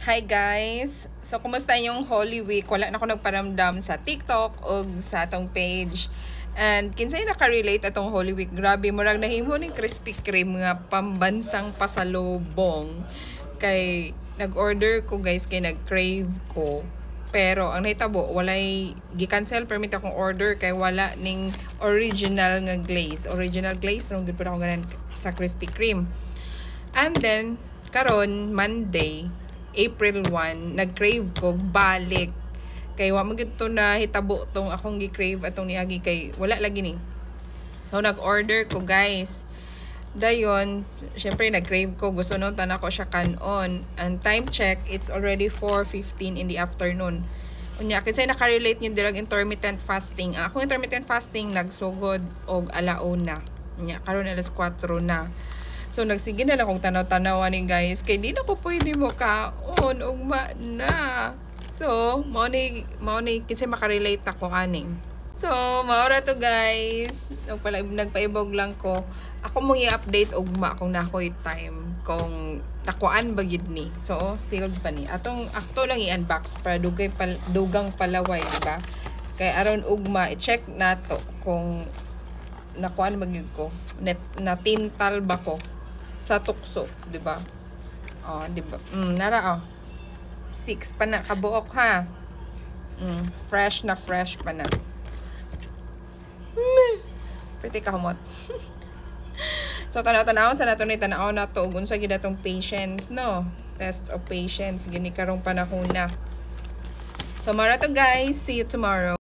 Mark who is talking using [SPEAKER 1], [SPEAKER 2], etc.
[SPEAKER 1] Hi guys! So, kumusta yung Holy Week? Wala na ako nagparamdam sa TikTok o sa atong page. And kinsay naka-relate atong Holy Week. Grabe, murag nahimo ni Krispy Kreme nga pambansang pasalubong. Kay nag-order ko guys, kay nag-crave ko. Pero ang nahitabo, walay gi-cancel permit akong order kay wala ning original nga glaze. Original glaze, nung gud pa ako ganan sa Krispy Kreme. And then, karon Monday, April 1, nag-crave ko, balik. Kay wa man gito na hitabo tong akong gi-crave atong niagi kay wala lagi ni. So nag-order ko guys. Dayon, syempre nag-crave ko, gusto nun tanan ko siya kanon. And time check, it's already 4:15 in the afternoon. Unya kinsay naka-relate niyo dirang intermittent fasting. Akong intermittent fasting nagsugod og alauna. Unya karon alas 4 na. So, nagsige na lang kong tanaw-tanawan ni guys. Kaya di na ko pwede mo kaon. Ugma na. So, mauni kasi makarelate ako ani. So, maura to guys. Nagpaibog lang ko. Ako mong i-update ugma kung nakoy time. Kung nakuan ba gid ni. So, sealed pa ni. Atong akto lang i-unbox para dugang palaway, diba? Kaya aron ugma, i-check na to kung nakuan ba gid ko. Natintal ba ko sa tukso, di ba? Oh, di ba? Nara 6 pa na kabuok ha. Fresh pa na. Pretty kahumot. So tanaw-tanawon sa nato ni tanaw na to ug unsa gid atong patience, no? Test of patience gini karong panahon na. So mara to guys, see you tomorrow.